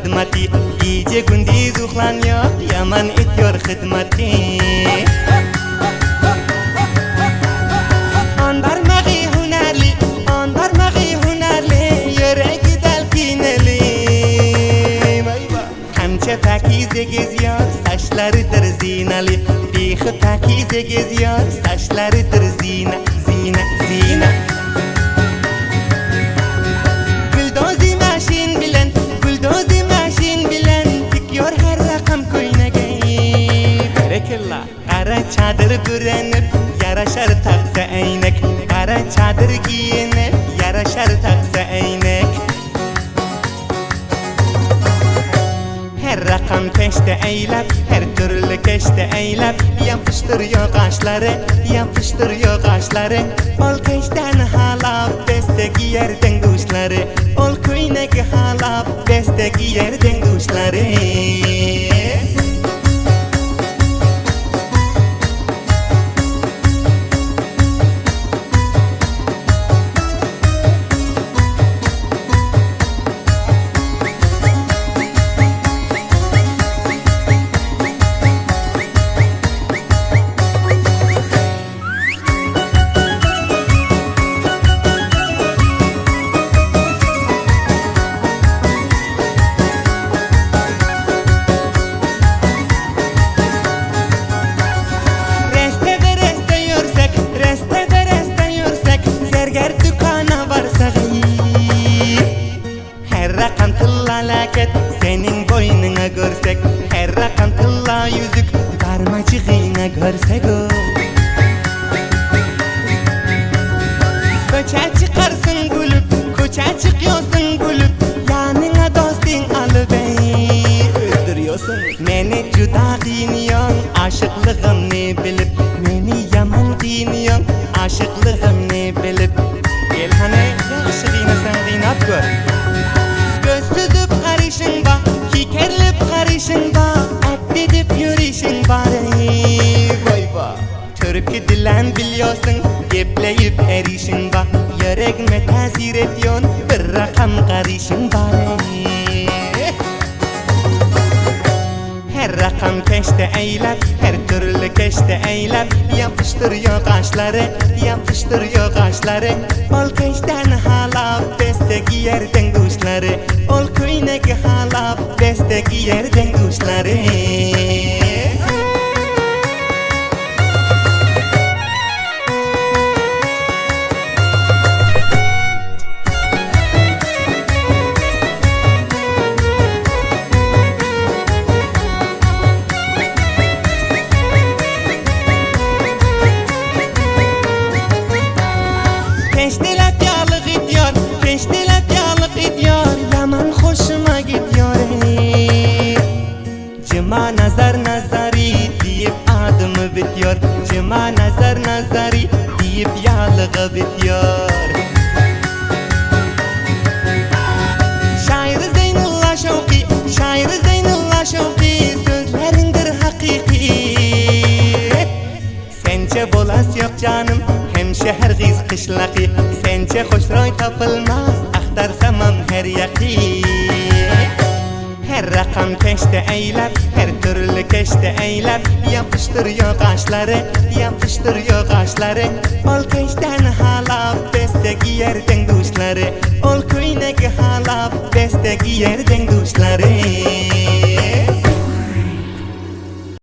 xidmati. Gece gündüz uxlanıyor, yaman ediyor xidmati. Pakize geziyor, saçlarıdır zinali. Bixi pakize geziyor, saçlarıdır zina, zina, zina. Güldozi maşin bilen, güldozi maşin bilen dikiyor her rakam koynageyi. Berekallah. Kara çadır bürenip, yaraşar taksa eynek. Kara çadır giyinip, yaraşar taksa eynek. Her rakam peşte eylep, her türlü keşte eylep. Yapıştırıyor kaşları, yapıştırıyor kaşları. Ol keşten halap, besteki yerden kuşları. Ol köyneki halap, besteki yerden kuşları. Senin boynuna görsek, her rakam kılla yüzük, parmacığına görsek o. Koça çıkarsın gülüp, koça çıkıyorsun gülüp, yanına dostin alıbey. Öldürüyorsun beni, cüda diniyorsun, aşıklığım ne bilip. Beni yaman diniyorsun, aşıklığım ne bilip. Gel hani, aşığına sen dinat gör. Gözsüzüp karışın ba, kikerlip karışın ba, akdedip yürüyüşün bari. Vay ba, Türkü dilen biliyorsun, gepleyip erişin ba. Yüreğime tesir ediyorsun, bir rakam karışın bari. Her rakam keşte eylep, her türlü keşte eylep. Yapıştırıyor kaşları, yapıştırıyor kaşları. Ol keşten halap, besteki yerden kuşları. Ol köyneki halap, besteki yerden kuşları. Peştelat yağlık ediyor, peştelat yağlık ediyor. Yaman hoşuma gidiyor. Cıma nazar nazari deyip adımı bitiyor. Cıma nazar nazari deyip yağlığı bitiyor. Şair Zeynullah Şevki, şair Zeynullah Şevki, sözlerindir hakiki. Sence bolas yok canım, hem şehir giz kışlaki. Sence hoşroy tapılmaz, aktarsamam her yaki. Her rakam keşte eylep, her türlü keşte eylep. Yapıştırıyor kaşları, yapıştırıyor kaşları. Ol keşten halap, besteki yerden kuşları. Ol köyneki halap, besteki yerden kuşları.